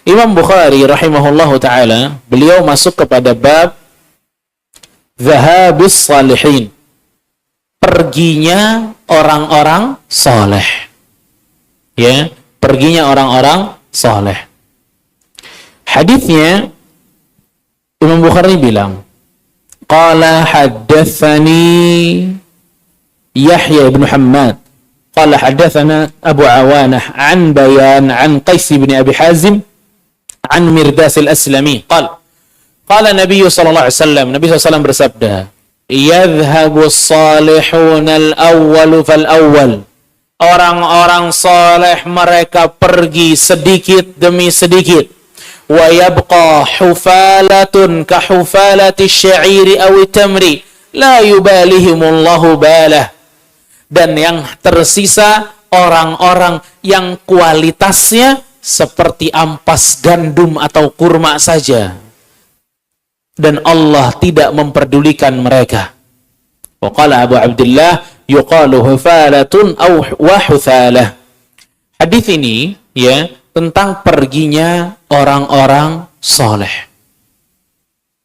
Imam Bukhari rahimahullahu ta'ala, beliau masuk kepada bab Zahabis Salihin, perginya orang-orang soleh. Ya, perginya orang-orang soleh. Hadisnya Imam Bukhari bilang, qala haddatsani Yahya ibn Hammad qala haddatsana Abu Awanah an Bayan an Qais bin Abi Hazim an Mirdas al-Aslami qala Nabi sallallahu alaihi wasallam, Nabi SAW bersabda, yadhhabu as-salihun al-awwal fal-awwal, orang-orang saleh mereka pergi sedikit demi sedikit, wa yabqa hufalatun ka hufalati asy-sya'iri aw tamri la yubalihimullahu balah, dan yang tersisa orang-orang yang kualitasnya seperti ampas gandum atau kurma saja, dan Allah tidak memperdulikan mereka. Wa qala Abu Abdullah yuqalu hufalatun aw wa huthalah. Hadis ini ya tentang perginya orang-orang soleh.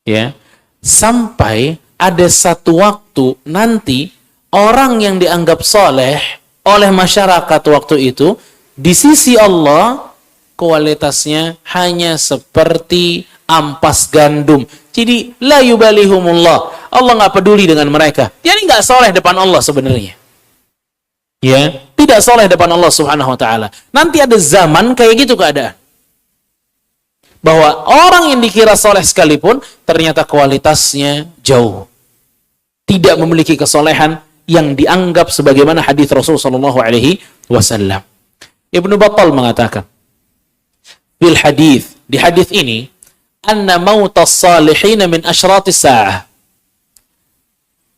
Ya, sampai ada satu waktu nanti orang yang dianggap soleh oleh masyarakat waktu itu di sisi Allah kualitasnya hanya seperti ampas gandum. Jadi la yubalihumullah, Allah nggak peduli dengan mereka. Jadi nggak soleh depan Allah sebenarnya. Ya, tidak soleh depan Allah Subhanahu wa taala. Nanti ada zaman kayak gitu keadaan. Bahwa orang yang dikira soleh sekalipun ternyata kualitasnya jauh. Tidak memiliki kesolehan yang dianggap sebagaimana hadis Rasul sallallahu alaihi wasallam. Ibnu Battal mengatakan, bil hadis, di hadis ini, anna mautas salihin min asyratis sa'ah.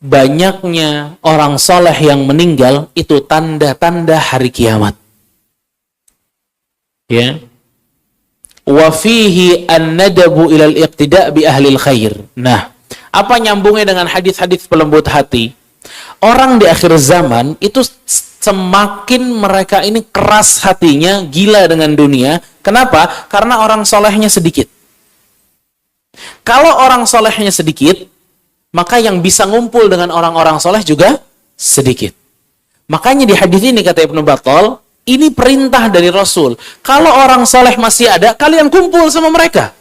Banyaknya orang soleh yang meninggal itu tanda-tanda hari kiamat. Ya. Wa fihi an-nadabu ila al-iqtida' bi ahli al-khair. Nah, apa nyambungnya dengan hadis-hadis pelembut hati? Orang di akhir zaman itu semakin mereka ini keras hatinya, gila dengan dunia. Kenapa? Karena orang solehnya sedikit. Kalau orang solehnya sedikit, maka yang bisa ngumpul dengan orang-orang soleh juga sedikit. Makanya di hadis ini kata Ibnu Battal, ini perintah dari Rasul. Kalau orang soleh masih ada, kalian kumpul sama mereka.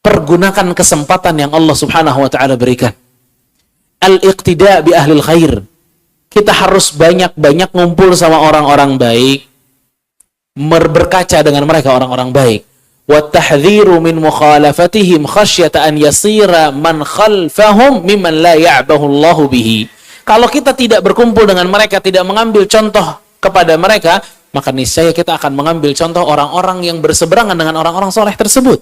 Pergunakan kesempatan yang Allah Subhanahu wa taala berikan. Al-iqtida' bi ahlil khair. Kita harus banyak-banyak ngumpul sama orang-orang baik. Berkaca dengan mereka orang-orang baik. وَالتَّحْذِيرُ مِنْ مُخَالَفَتِهِمْ خَشْيَةَ أَنْ يَصِيرَ مَنْ خَلْفَهُمْ مِمَّنْ لَا يَعْبَهُ اللَّهُ بِهِ. Kalau kita tidak berkumpul dengan mereka, tidak mengambil contoh kepada mereka, maka niscaya kita akan mengambil contoh orang-orang yang berseberangan dengan orang-orang soleh tersebut.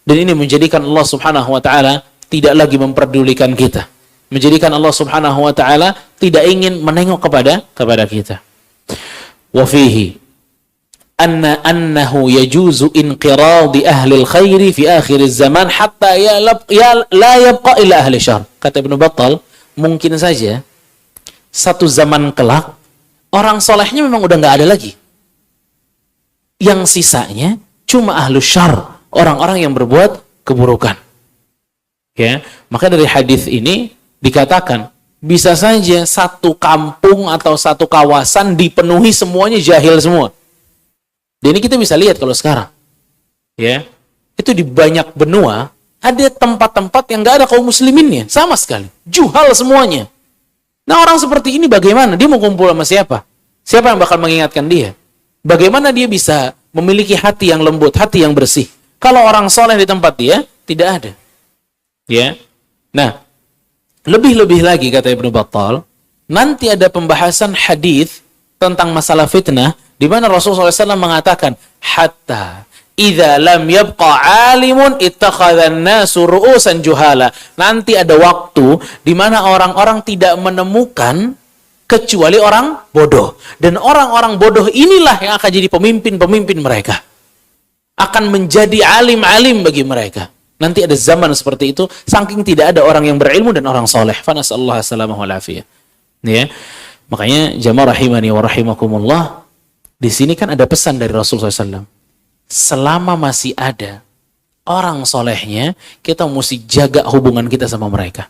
Dan ini menjadikan Allah Subhanahu wa taala tidak lagi memperdulikan kita. Menjadikan Allah Subhanahu wa taala tidak ingin menengok kepada kita. Wa fihi annahu yajuzu inqiradi ahli al-khairi fi akhir az-zaman hatta la yabqa illa ahli syarr. Kata Ibnu Battal, mungkin saja satu zaman kelak orang solehnya memang udah nggak ada lagi. Yang sisanya cuma ahlu syarr, orang-orang yang berbuat keburukan. Ya, maka dari hadis ini dikatakan bisa saja satu kampung atau satu kawasan dipenuhi semuanya jahil semua. Dan ini kita bisa lihat kalau sekarang, ya, itu di banyak benua ada tempat-tempat yang nggak ada kaum musliminnya sama sekali, juhal semuanya. Nah orang seperti ini bagaimana? Dia mau kumpul sama siapa? Siapa yang bakal mengingatkan dia? Bagaimana dia bisa memiliki hati yang lembut, hati yang bersih? Kalau orang soleh di tempat dia tidak ada, ya. Nah, lebih-lebih lagi kata Ibnu Battal, nanti ada pembahasan hadis tentang masalah fitnah. Di mana Rasulullah SAW mengatakan, hatta idza lam yabqa alimun ittakhadhan nasu ru'usan juhala. Nanti ada waktu di mana orang-orang tidak menemukan kecuali orang bodoh. Dan orang-orang bodoh inilah yang akan jadi pemimpin-pemimpin mereka. Akan menjadi alim-alim bagi mereka. Nanti ada zaman seperti itu, saking tidak ada orang yang berilmu dan orang soleh. Fa nasallahu alaihi wasallam. Ya. Makanya jamaah rahimani wa rahimakumullah, Di sini kan ada pesan dari Rasulullah SAW. Selama masih ada orang solehnya, kita mesti jaga hubungan kita sama mereka.